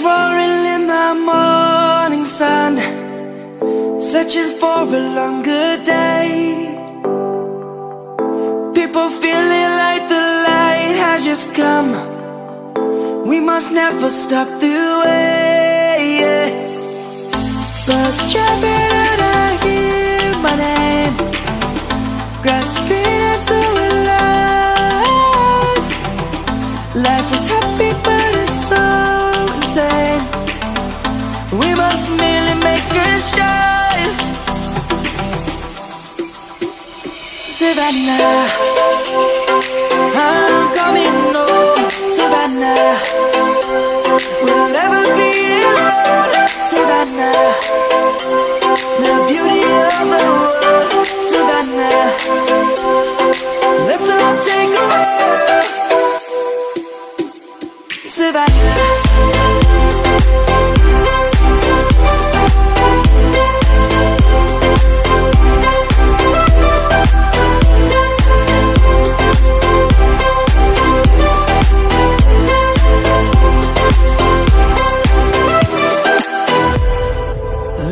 roaring in the morning sun, searching for a longer day. People feeling like the light has just come. We must never stop the way. Birds jumping and I hear my name, grasping into a life. Life is happy but it's so insane. We must merely make a start. Savannah, I'm coming home. Savannah, we'll never be alone. Savannah, the beauty of the world. Savannah, let's all take a walk. Savannah,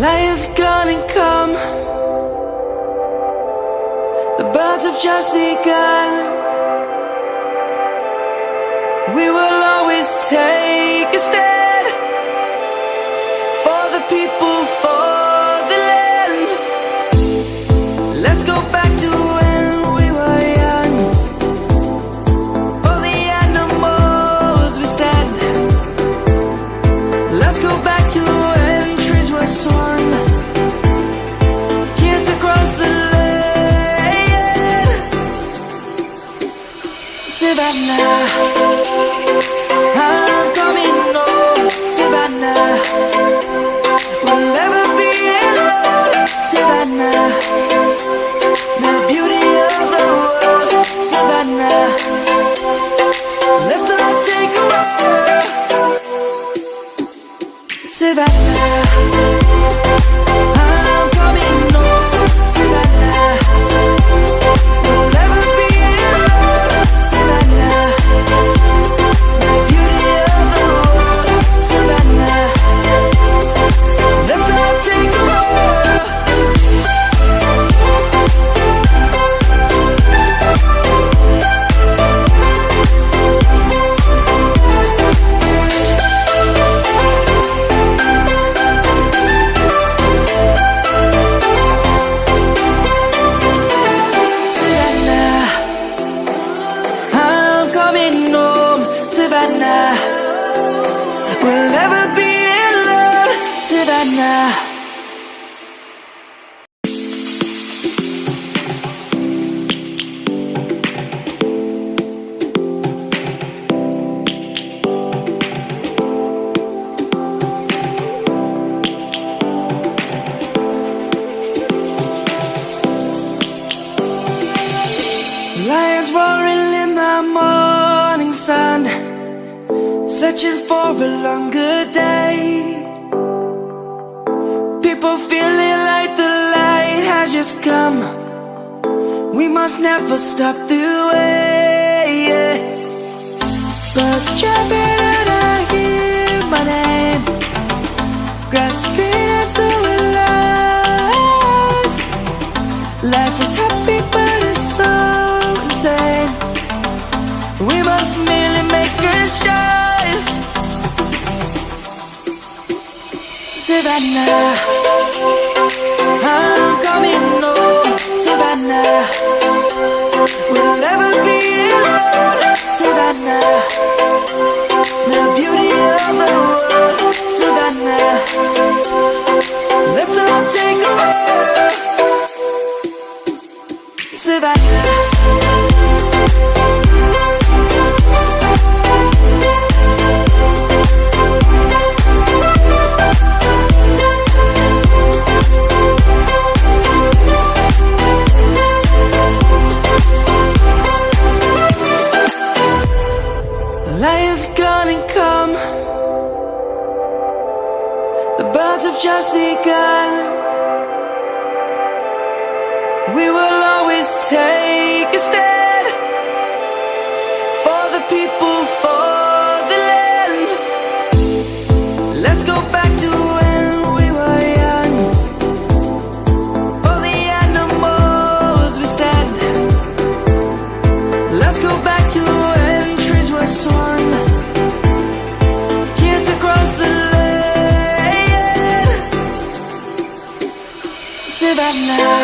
lion's gonna come. The birds have just begun. We will always take a stand for the people, for the land. Let's go back to when we were young. For the animals we stand. Let's go back to when trees were swung, kids across the land. Savannah, I'm coming home. Savannah, we'll never be alone. Savannah, the beauty of the world. Savannah, let's all take a walk. Savannah, I'm coming home. Savannah, we'll never be alone. Savannah, the beauty of the world. Savannah, let's all take a walk. Savannah, we'll never be alone. Savannah. Lions roaring in the morning sun, searching for a longer day. People feeling like the light has just come. We must never stop the way. Birds jumping and I hear my name, grasping into a life. Life is happy but it's so insane. We must merely make a start. Savannah, I'm coming home. Savannah, we'll never be alone. Savannah, the beauty of the world. Savannah, let's all take a walk. Savannah, lion's gonna come. The birds have just begun. We will always take a stand for the people, for the land. back to when we were young. For the animals we stand. Let's go back to when trees were swung. Kids across the lane. Savannah,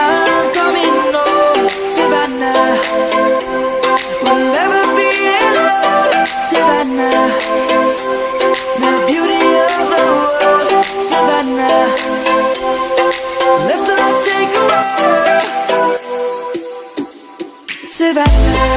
I'm coming home. Savannah, we'll never be alone. Savannah, the beauty of the world. Savannah, let's all take a ride. Savannah,